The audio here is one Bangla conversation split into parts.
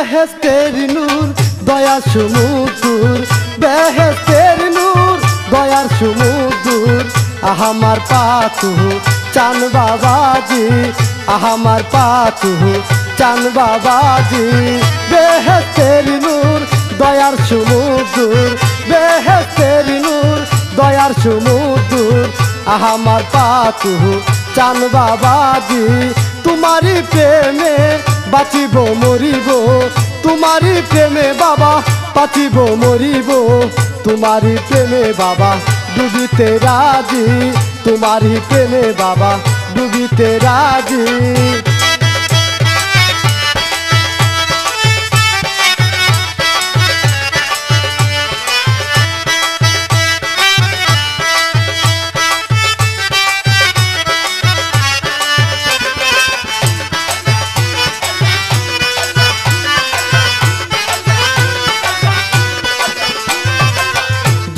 বেহেশতের নূর দয়া সমুদুর, বেহেশতের নূর দয়ার সমুদুর। আহামার পাতু চান বাবাজি, আহামার পাতু চান বাবাজি। বেহেশতের নূর দয়ার সমুদুর, বেহেশতের নূর দয়ার সমুদুর। আহামার পাতু চান বাবাজি। তোমারি প্রেমে বাঁচিব মরিব, তোমারি প্রেমে বাবা বাঁচিব মরিব। তোমারি প্রেমে বাবা ডুবিতে রাজি, তোমারি প্রেমে বাবা ডুবিতে রাজি।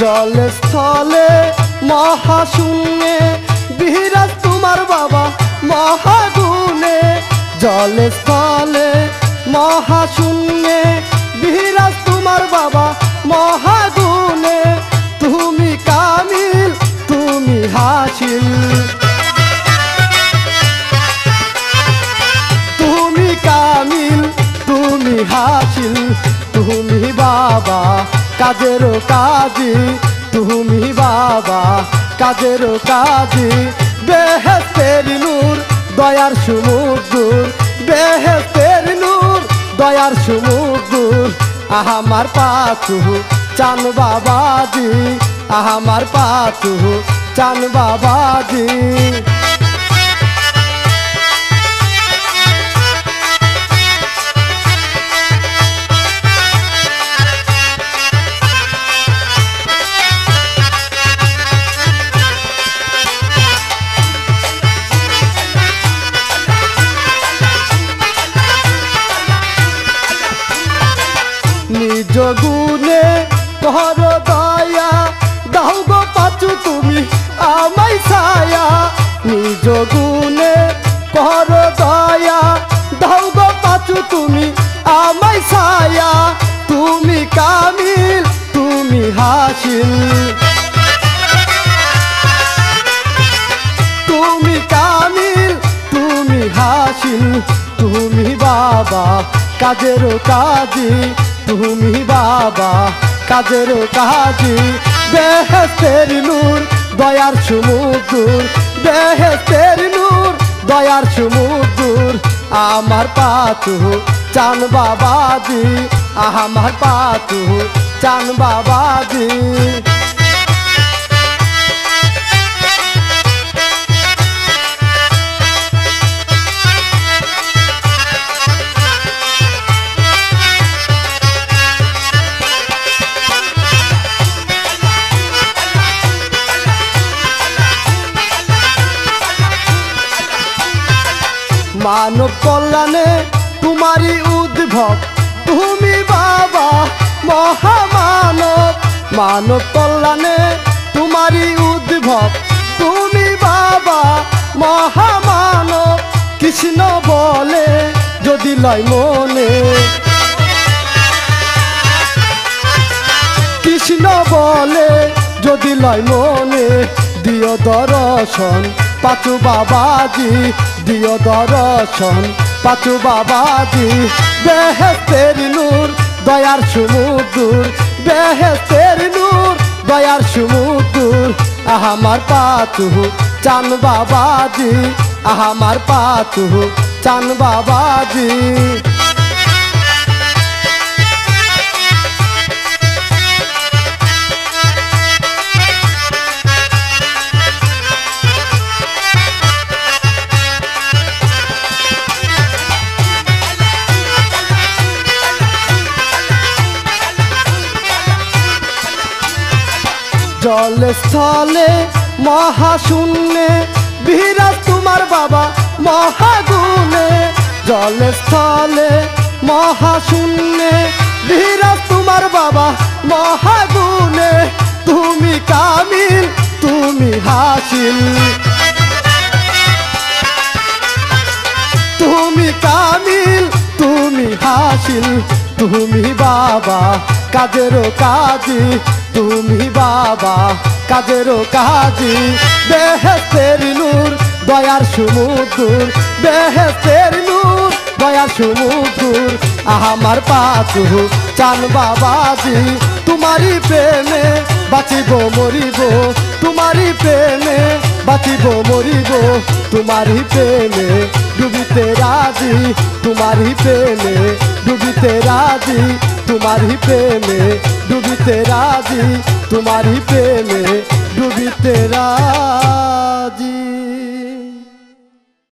জলে স্থলে মহাশূন্যে বিরাজ তোমার বাবা মহাগুণে। জলে স্থলে মহাশূন্যে বিরাজ তোমার বাবা মহাগুণে। তুমি কামিল তুমি হাসিল, তুমি কামিল তুমি হাসিল। তুমি বাবা কাজেরও কাজী, তুমি বাবা কাজেরও কাজী। বেহেশতের নূর দয়ার সমুদুর, বেহেশতের নূর দয়ার সমুদুর। আহামার পাতু চান বাবাজি, আহামার পাতু চান বাবাজি। নিজ গুণে কর দয়া, দাও গো পাচু তুমি আমায় ছায়া। নিজ গুণে কর দয়া, দাও গো পাচু তুমি আমায় ছায়া। তুমি কামিল তুমি হাসিল, তুমি কামিল তুমি হাসিল। তুমি বাবা কাজেরও কাজী, তুমি বাবা কাজেরও কাজী। বেহেশতের নূর দয়ার সমুদুর, বেহেশতের নূর দয়ার সমুদুর। আমার পাতু চান বাবাজি, আমার পাতু চান বাবাজি। মানব কল্যাণে তোমারই উদ্ভব, তুমি বাবা মহামানব। মানব কল্যাণে তোমারই উদ্ভব, তুমি বাবা মহামানব। কৃষ্ণ বলে যদি লয় মনে, কৃষ্ণ বলে যদি লয় মনে। দিও দর্শন পাচু বাবাজি, দিও দর্শন পাচু বাবাজি। বেহেশতের নূর দয়ার সমুদুর, বেহেশতের নূর দয়ার সমুদুর। আহামার পাতু চান বাবাজি, আহামার পাতু চান বাবাজি। জলে স্থলে মহাশূন্যে বিরাজ তোমার বাবা মহাগুণে। জলে স্থলে মহাশূন্যে বিরাজ তোমার বাবা মহাগুণে। তুমি কামিল তুমি হাসিল, তুমি কামিল তুমি হাসিল। দায়িত্বশীল তুমি বাবা, কাজেরও কাজী তুমি বাবা, কাজেরও কাজী। বেহেশতের নূর দয়ার সমুদ্র, বেহেশতের নূর দয়ার সমুদ্র, আমার পাচু চান বাবাজি। তোমারই প্রেমে বাঁচিব মরিব, তোমারই প্রেমে বাঁচিব মরিব, তোমারই প্রেমে ডুবিতে রাজি, তোমারই প্রেমে ডুবিতে রাজি, তোমারই প্রেমে ডুবিতে রাজি, তোমারই প্রেমে ডুবিতে রাজি।